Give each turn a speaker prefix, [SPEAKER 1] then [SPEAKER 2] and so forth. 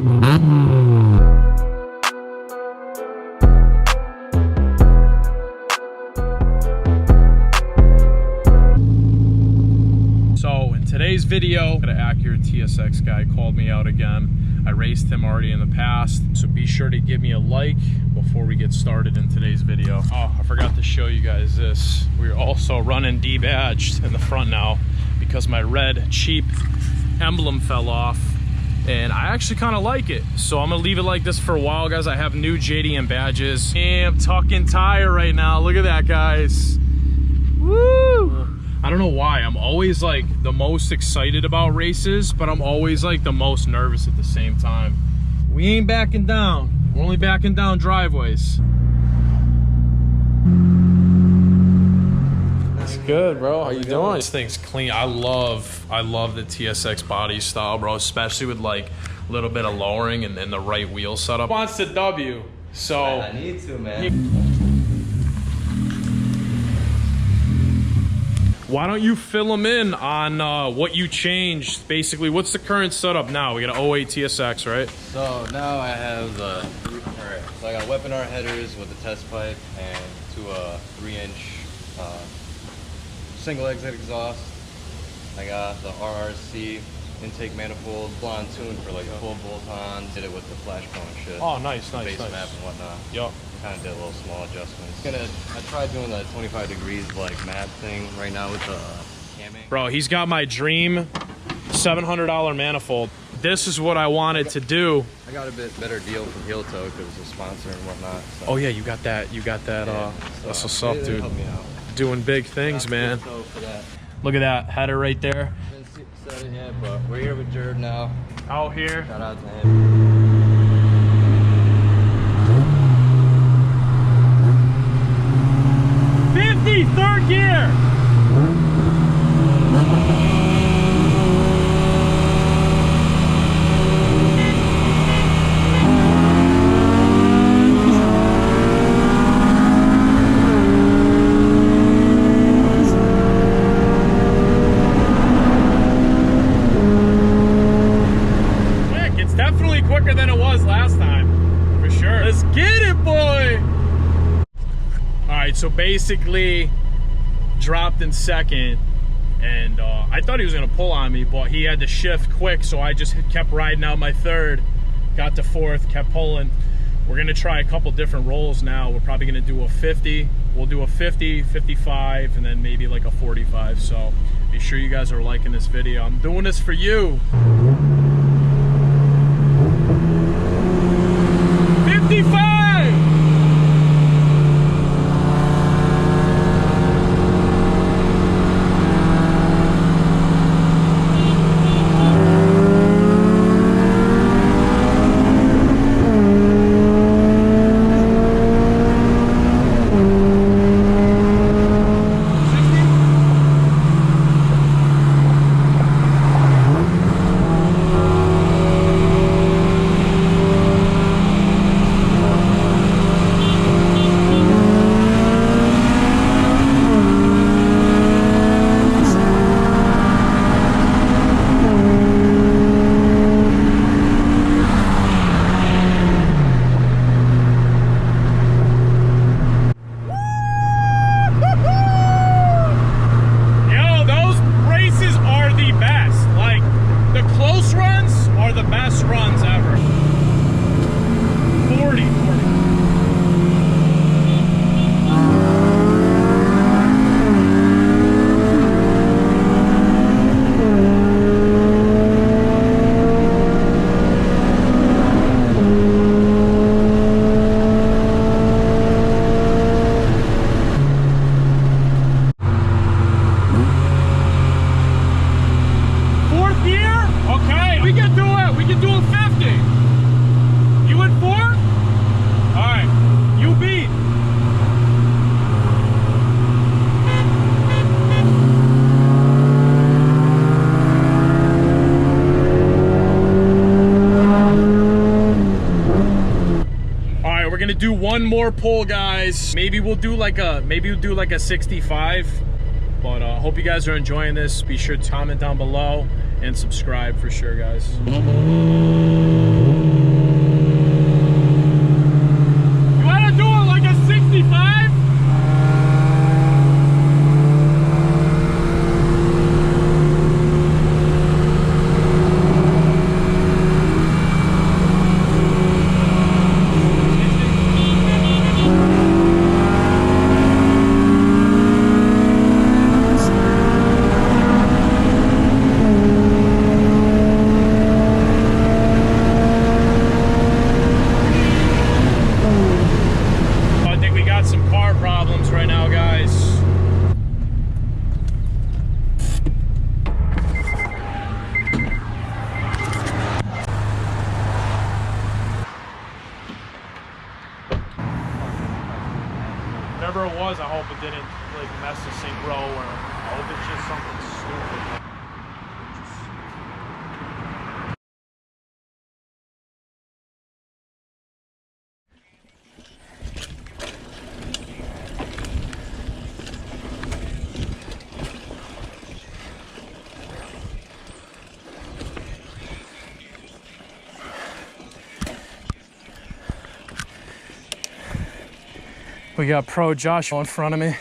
[SPEAKER 1] So in today's video, an Acura TSX guy called me out again. I raced him already in the past, so be sure to give me a like before we get started in today's video. Oh, I forgot to show you guys this. We're also running debadged in the front now because my red cheap emblem fell off, and I actually kind of like it. So I'm gonna leave it like this for a while, guys. I have new JDM badges. I'm tucking tire right now. Look at that, guys. Woo! I don't know why. I'm always like the most excited about races, but I'm always like the most nervous at the same time. We ain't backing down. We're only backing down driveways. That's good, bro. How you doing? This thing's clean. I love the TSX body style, bro, especially with like a little bit of lowering and the right wheel setup. Wants to W, so
[SPEAKER 2] man, I need to, man.
[SPEAKER 1] Why don't you fill them in on what you changed? Basically, what's the current setup now? We got an 08 TSX, right?
[SPEAKER 2] So now I have the, alright, so I got webinar headers with the test pipe and to a 3-inch single exit exhaust. I got the RRC intake manifold, blonde tune for like full bolt-on. Did it with the flash cone and shit.
[SPEAKER 1] Oh, nice,
[SPEAKER 2] the
[SPEAKER 1] nice,
[SPEAKER 2] basemap
[SPEAKER 1] nice.
[SPEAKER 2] and whatnot.
[SPEAKER 1] Yep.
[SPEAKER 2] Kind of did a little small adjustments. I tried doing the 25 degrees like map thing right now with the camming.
[SPEAKER 1] Bro, he's got my dream $700 manifold. This is what I wanted to do.
[SPEAKER 2] I got a bit better deal from Heel Toe because it was a sponsor and whatnot. So.
[SPEAKER 1] Oh yeah, you got that. You got that.
[SPEAKER 2] Yeah,
[SPEAKER 1] that's what's up, dude.
[SPEAKER 2] Help me out.
[SPEAKER 1] Doing big things, man.
[SPEAKER 2] For that.
[SPEAKER 1] Look at that header right there.
[SPEAKER 2] Didn't set it yet, but we're here with Gerb now.
[SPEAKER 1] Out here.
[SPEAKER 2] Shout out to him.
[SPEAKER 1] 50, third gear. Quick, it's definitely quicker than it was last time, for sure. Let's get it, boy. So basically dropped in second, and I thought he was gonna pull on me, but he had to shift quick, so I just kept riding out my third, got to fourth, kept pulling. We're gonna try a couple different rolls now. We're probably gonna do a 50. We'll do a 50, 55, and then maybe like a 45. So be sure you guys are liking this video. I'm doing this for you. 55! do one more pull, guys. Maybe we'll do like a 65. But hope you guys are enjoying this. Be sure to comment down below and subscribe for sure, guys. was, I hope it didn't like mess the sink row, or I hope it's just something stupid. We got pro Joshua in front of me.